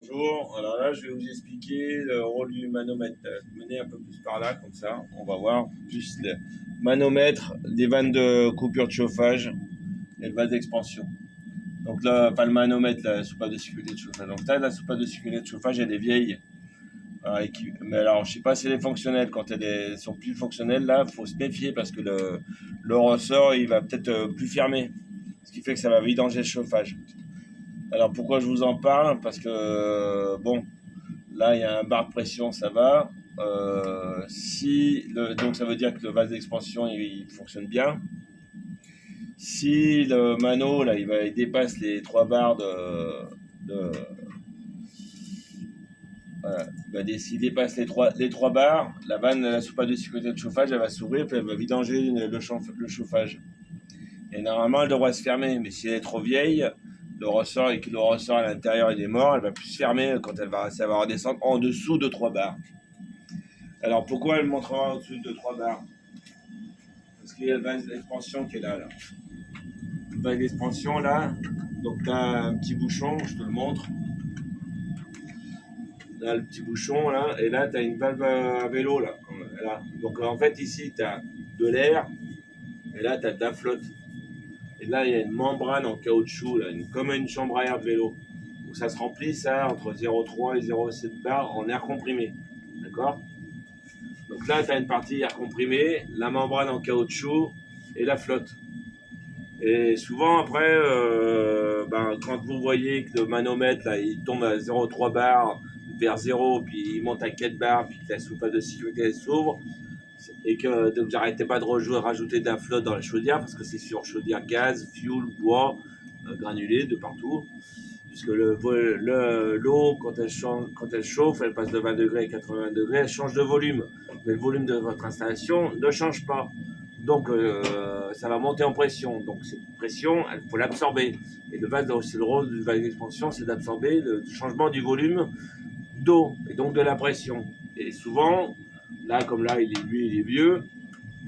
Bonjour, alors là je vais vous expliquer le rôle du manomètre. Mener un peu plus par là, comme ça, on va voir plus le manomètre, des vannes de coupure de chauffage et le vase d'expansion. Donc là, pas le manomètre, la soupape de sécurité de chauffage. Donc là, la soupape de sécurité de chauffage, elle est vieille. Mais alors, je sais pas si elle est fonctionnelle. Quand elles sont plus fonctionnelles, là, il faut se méfier parce que le ressort, il va peut-être plus fermer. Ce qui fait que ça va vidanger le chauffage. Alors pourquoi je vous en parle? Parce que, bon, là, il y a un bar de pression, ça va. Donc, ça veut dire que le vase d'expansion, il fonctionne bien. Si le mano, là, il dépasse les 3 bars de voilà, s'il dépasse les 3 bars, la vanne, la soupape de sécurité de chauffage, elle va s'ouvrir, puis elle va vidanger le chauffage. Et normalement, elle devrait se fermer, mais si elle est trop vieille, le ressort et que le ressort à l'intérieur il est mort, elle va plus se fermer quand ça va redescendre en dessous de 3 bars. Alors pourquoi elle montrera au-dessus de 3 bars? Parce qu'il y a le vase d'expansion qui est là. Le vase d'expansion là, donc tu as un petit bouchon, je te le montre. Là, le petit bouchon là, et là tu as une valve à vélo là. Donc en fait ici tu as de l'air, et là tu as de la flotte. Et là il y a une membrane en caoutchouc, là, comme une chambre à air de vélo. Donc ça se remplit ça entre 0,3 et 0,7 bars en air comprimé. D'accord? Donc là, tu as une partie air comprimé, la membrane en caoutchouc et la flotte. Et souvent, après, quand vous voyez que le manomètre, là, il tombe à 0,3 bar vers 0, puis il monte à 4 bars, puis que la soupape de sécurité s'ouvre, et que donc, vous n'arrêtez pas de rajouter de la flotte dans la chaudière, parce que c'est sur chaudière gaz, fuel, bois, granulé de partout. Puisque l'eau, quand elle chauffe, elle passe de 20 degrés à 80 degrés, elle change de volume. Mais le volume de votre installation ne change pas. Donc, ça va monter en pression. Donc, cette pression, il faut l'absorber. Et c'est le rôle du vase d'expansion, c'est d'absorber le changement du volume d'eau et donc de la pression. Et souvent, là, comme là, il est vieux,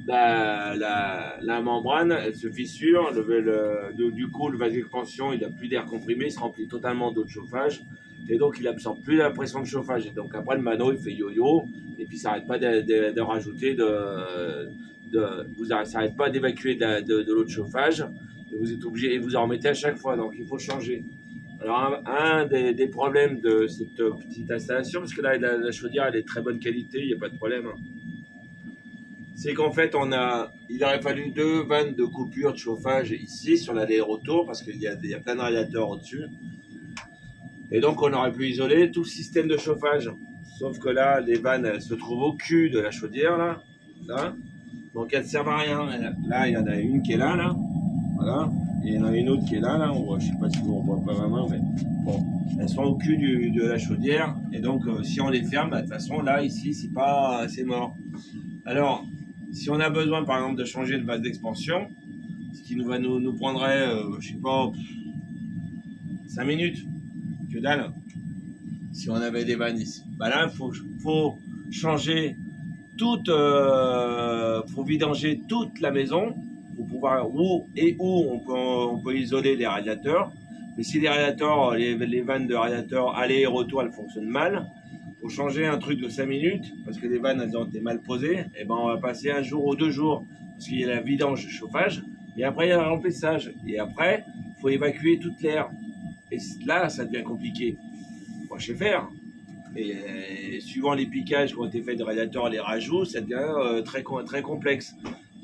la membrane, elle se fissure, du coup, le vase d'expansion, il n'a plus d'air comprimé, il se remplit totalement d'eau de chauffage, et donc il absorbe plus la pression de chauffage. Et donc après, le mano, il fait yo-yo, et puis ça n'arrête pas de rajouter ça n'arrête pas d'évacuer de l'eau de chauffage, et vous êtes obligé, et vous en remettez à chaque fois, donc il faut changer. Alors, un des problèmes de cette petite installation, parce que là, la chaudière, elle est de très bonne qualité, il n'y a pas de problème, hein, c'est qu'en fait, il aurait fallu 2 vannes de coupure de chauffage ici sur l'aller-retour parce qu'il y a plein de radiateurs au-dessus. Et donc, on aurait pu isoler tout le système de chauffage. Sauf que là, les vannes, elles se trouvent au cul de la chaudière, là. Donc, elles ne servent à rien. Là, il y en a une qui est là. Voilà. Et il y en a une autre qui est là. Je ne sais pas si on voit pas vraiment, mais bon. Elles sont au cul de la chaudière. Et donc, si on les ferme, de toute façon, là, ici, c'est mort. Alors, si on a besoin, par exemple, de changer le vase d'expansion, ce qui nous prendrait, je sais pas, 5 minutes, que dalle, si on avait des vannes ici. Là, il faut changer faut vidanger toute la maison pour pouvoir où on peut isoler les radiateurs. Mais si les radiateurs, les vannes de radiateurs aller et retour, elles fonctionnent mal, pour changer un truc de 5 minutes, parce que les vannes elles ont été mal posées, et on va passer 1 jour ou 2 jours, parce qu'il y a la vidange chauffage, et après il y a le remplissage, et après il faut évacuer toute l'air. Et là, ça devient compliqué. Moi, je sais faire, mais suivant les piquages qui ont été faits de radiateurs, les rajouts, ça devient très complexe.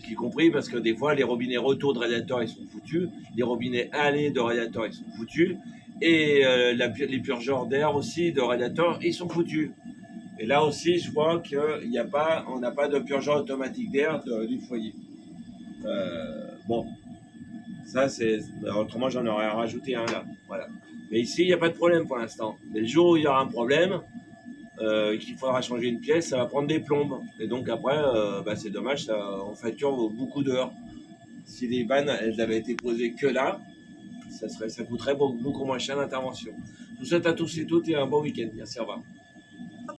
Y compris parce que des fois, les robinets retour de radiateurs, ils sont foutus, les robinets aller de radiateurs, ils sont foutus, et les purgeurs d'air aussi de radiateurs, ils sont foutus. Et là aussi, je vois qu'on n'a pas de purgeur automatique d'air du foyer. Bon, ça c'est. Autrement, j'en aurais rajouté un là. Voilà. Mais ici, il n'y a pas de problème pour l'instant. Mais le jour où il y aura un problème, qu'il faudra changer une pièce, ça va prendre des plombes. Et donc après, c'est dommage, on facture beaucoup d'heures. Si les vannes, elles avaient été posées que là, ça coûterait beaucoup moins cher l'intervention. Je vous souhaite à tous et toutes et un bon week-end. Merci, au revoir.